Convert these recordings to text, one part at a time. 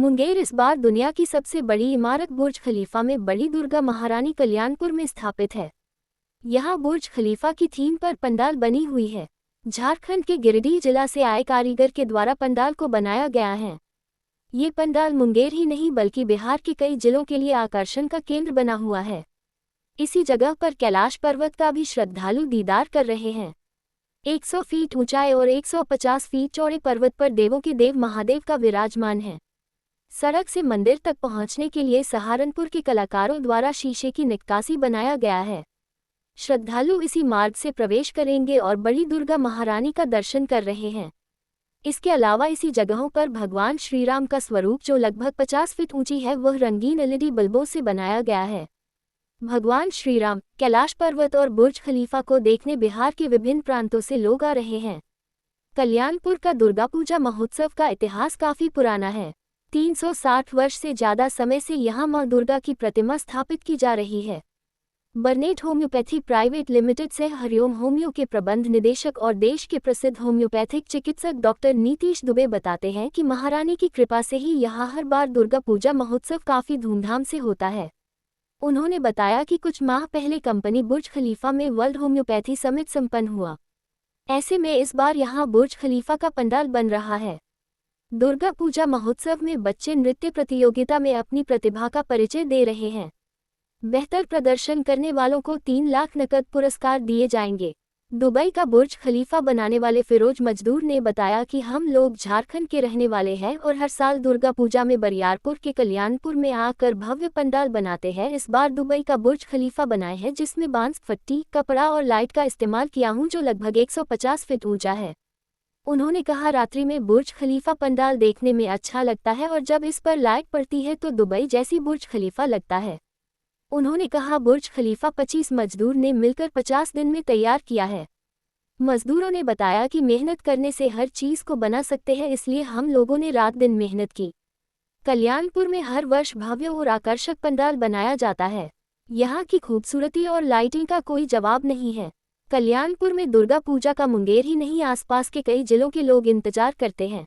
मुंगेर इस बार दुनिया की सबसे बड़ी इमारत बुर्ज खलीफा में बड़ी दुर्गा महारानी कल्याणपुर में स्थापित है। यहाँ बुर्ज खलीफा की थीम पर पंडाल बनी हुई है। झारखंड के गिरिडीह जिला से आए कारीगर के द्वारा पंडाल को बनाया गया है। ये पंडाल मुंगेर ही नहीं बल्कि बिहार के कई जिलों के लिए आकर्षण का केंद्र बना हुआ है। इसी जगह पर कैलाश पर्वत का भी श्रद्धालु दीदार कर रहे हैं। 100 फीट ऊंचाई और 150 फीट चौड़े पर्वत पर देवों के देव महादेव का विराजमान है। सड़क से मंदिर तक पहुंचने के लिए सहारनपुर के कलाकारों द्वारा शीशे की नक्काशी बनाया गया है। श्रद्धालु इसी मार्ग से प्रवेश करेंगे और बड़ी दुर्गा महारानी का दर्शन कर रहे हैं। इसके अलावा इसी जगहों पर भगवान श्रीराम का स्वरूप जो लगभग 50 फीट ऊंची है वह रंगीन LED बल्बों से बनाया गया है। भगवान श्रीराम, कैलाश पर्वत और बुर्ज खलीफा को देखने बिहार के विभिन्न प्रांतों से लोग आ रहे हैं। कल्याणपुर का दुर्गा पूजा महोत्सव का इतिहास काफी पुराना है। 360 वर्ष से ज्यादा समय से यहां मां दुर्गा की प्रतिमा स्थापित की जा रही है। बर्नेट होम्योपैथी प्राइवेट लिमिटेड से हरिओम होम्यो के प्रबंध निदेशक और देश के प्रसिद्ध होम्योपैथिक चिकित्सक डॉक्टर नीतीश दुबे बताते हैं कि महारानी की कृपा से ही यहां हर बार दुर्गा पूजा महोत्सव काफी धूमधाम से होता है। उन्होंने बताया कि कुछ माह पहले कंपनी बुर्ज खलीफा में वर्ल्ड होम्योपैथी समिट संपन्न हुआ। ऐसे में इस बार यहां बुर्ज खलीफा का पंडाल बन रहा है। दुर्गा पूजा महोत्सव में बच्चे नृत्य प्रतियोगिता में अपनी प्रतिभा का परिचय दे रहे हैं। बेहतर प्रदर्शन करने वालों को 3 लाख नकद पुरस्कार दिए जाएंगे। दुबई का बुर्ज खलीफा बनाने वाले फिरोज मजदूर ने बताया कि हम लोग झारखंड के रहने वाले हैं और हर साल दुर्गा पूजा में बरियारपुर के कल्याणपुर में आकर भव्य पंडाल बनाते हैं। इस बार दुबई का बुर्ज खलीफा बनाए हैं जिसमें बांस, पट्टी, कपड़ा और लाइट का इस्तेमाल किया हूं जो लगभग 150 फीट ऊंचा है। उन्होंने कहा रात्रि में बुर्ज खलीफा पंडाल देखने में अच्छा लगता है और जब इस पर लाइट पड़ती है तो दुबई जैसी बुर्ज खलीफा लगता है। उन्होंने कहा बुर्ज खलीफा 25 मजदूर ने मिलकर 50 दिन में तैयार किया है। मजदूरों ने बताया कि मेहनत करने से हर चीज को बना सकते हैं, इसलिए हम लोगों ने रात दिन मेहनत की। कल्याणपुर में हर वर्ष भव्य और आकर्षक पंडाल बनाया जाता है। यहाँ की खूबसूरती और लाइटिंग का कोई जवाब नहीं है। कल्याणपुर में दुर्गा पूजा का मुंगेर ही नहीं आसपास के कई जिलों के लोग इंतजार करते हैं।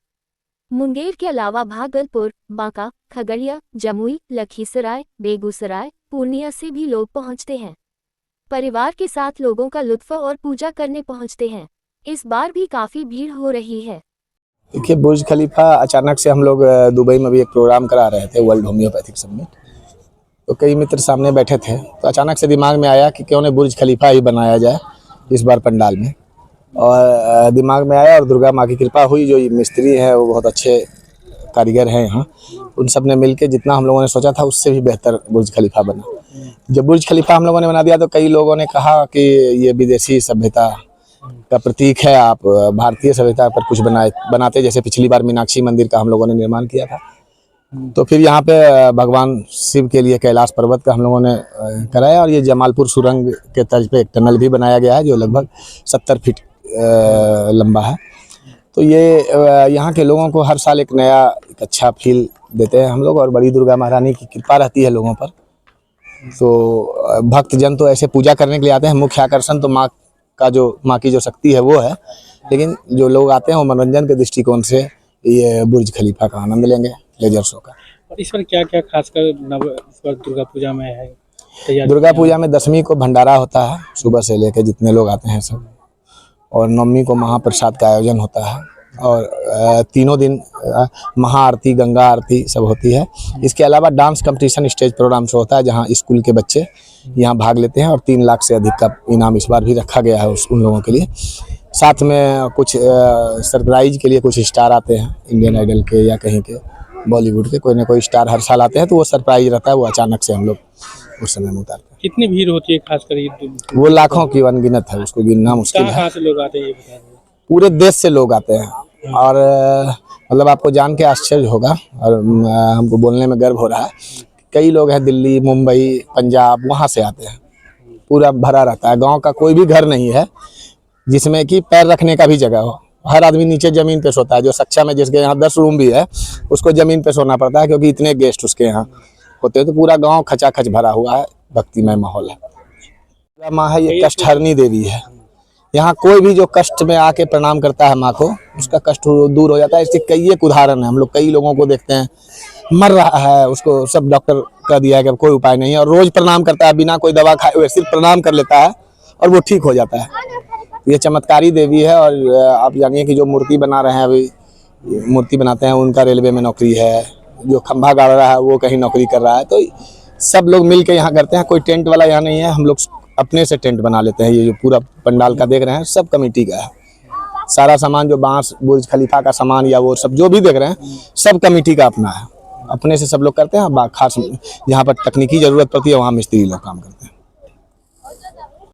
मुंगेर के अलावा भागलपुर, बांका, खगड़िया, जमुई, लखीसराय, बेगूसराय, पूर्णिया से भी लोग पहुंचते हैं। परिवार के साथ लोगों का लुत्फ और पूजा करने पहुंचते हैं। इस बार भी काफी भीड़ हो रही है। देखिए, बुर्ज खलीफा अचानक से हम लोग दुबई में भी एक प्रोग्राम करा रहे थे, वर्ल्ड होम्योपैथिक समिट। तो कई मित्र सामने बैठे थे तो अचानक से दिमाग में आया कि क्यों न बुर्ज खलीफा ही बनाया जाए इस बार पंडाल में। और दिमाग में आया और दुर्गा माँ की कृपा हुई। जो मिस्त्री हैं वो बहुत अच्छे कारीगर हैं यहाँ, उन सब ने मिलकर जितना हम लोगों ने सोचा था उससे भी बेहतर बुर्ज खलीफा बना। जब बुर्ज खलीफा हम लोगों ने बना दिया तो कई लोगों ने कहा कि ये विदेशी सभ्यता का प्रतीक है, आप भारतीय सभ्यता पर कुछ बनाते। जैसे पिछली बार मीनाक्षी मंदिर का हम लोगों ने निर्माण किया था, तो फिर यहाँ पे भगवान शिव के लिए कैलाश पर्वत का हम लोगों ने कराया। और ये जमालपुर सुरंग के तर्ज पे एक टनल भी बनाया गया है जो लगभग 70 फीट लंबा है। तो ये यहाँ के लोगों को हर साल एक नया एक अच्छा फील देते हैं हम लोग। और बड़ी दुर्गा महारानी की कृपा रहती है लोगों पर, तो भक्तजन तो ऐसे पूजा करने के लिए आते हैं। मुख्य आकर्षण तो माँ की जो शक्ति है वो है, लेकिन जो लोग आते हैं वो मनोरंजन के दृष्टिकोण से ये बुर्ज खलीफा का आनंद लेंगे, लेजर शो का। और इस पर क्या क्या खासकर इस पर दुर्गा पूजा में है? दुर्गा पूजा में 10वीं को भंडारा होता है, सुबह से लेकर जितने लोग आते हैं सब। और 9वीं को महाप्रसाद का आयोजन होता है। और तीनों दिन महाआरती, गंगा आरती सब होती है। इसके अलावा dance competition, stage programme show होता है जहां स्कूल के बच्चे यहां भाग लेते हैं। और 3 लाख से अधिक का इनाम इस बार भी रखा गया है उन लोगों के लिए। साथ में कुछ सरप्राइज के लिए कुछ स्टार आते हैं, इंडियन आइडल के या कहीं के, बॉलीवुड के कोई ना कोई स्टार हर साल आते हैं। तो वो सरप्राइज रहता है, वो अचानक से हम लोग उस समय में उतारते हैं। कितनी भीड़ होती है खासकर? वो लाखों की अनगिनत है, उसको गिनना मुश्किल है। कहाँ से लोग आते हैं ये बता दीजिए। पूरे देश से लोग आते हैं। और मतलब आपको जान के आश्चर्य होगा और हमको बोलने में गर्व हो रहा है, कई लोग हैं दिल्ली, मुंबई, पंजाब, वहाँ से आते हैं। पूरा भरा रहता है। गांव का कोई भी घर नहीं है जिसमें कि पैर रखने का भी जगह हो। हर आदमी नीचे जमीन पे सोता है। जो सच्चा में जिसके यहाँ 10 रूम भी है उसको जमीन पे सोना पड़ता है, क्योंकि इतने गेस्ट उसके यहाँ होते हैं। तो पूरा गाँव खचाखच भरा हुआ है, भक्तिमय माहौल है। माँ है ये कष्टहरणी देवी है। यहाँ कोई भी जो कष्ट में आके प्रणाम करता है माँ को, उसका कष्ट दूर हो जाता है। इसके कई एक उदाहरण है, हम लोग कई लोगों को देखते हैं मर रहा है, उसको सब डॉक्टर कह दिया है कि अब कोई उपाय नहीं है, और रोज प्रणाम करता है, बिना कोई दवा खाए हुए सिर्फ प्रणाम कर लेता है और वो ठीक हो जाता है। ये चमत्कारी देवी है। और आप जानिए कि जो मूर्ति बना रहे हैं, अभी मूर्ति बनाते हैं, उनका रेलवे में नौकरी है, जो खंभा गाड़ रहा है वो कहीं नौकरी कर रहा है। तो सब लोग मिल के यहाँ करते हैं, कोई टेंट वाला यहाँ नहीं है, हम लोग अपने से टेंट बना लेते हैं। ये जो पूरा पंडाल का देख रहे हैं सब कमेटी का है, सारा सामान जो बांस बुर्ज खलीफा का सामान या वो सब जो भी देख रहे हैं सब कमेटी का अपना है, अपने से सब लोग करते हैं। खास जहाँ पर तकनीकी जरूरत पड़ती है वहाँ मिस्त्री लोग काम करते हैं।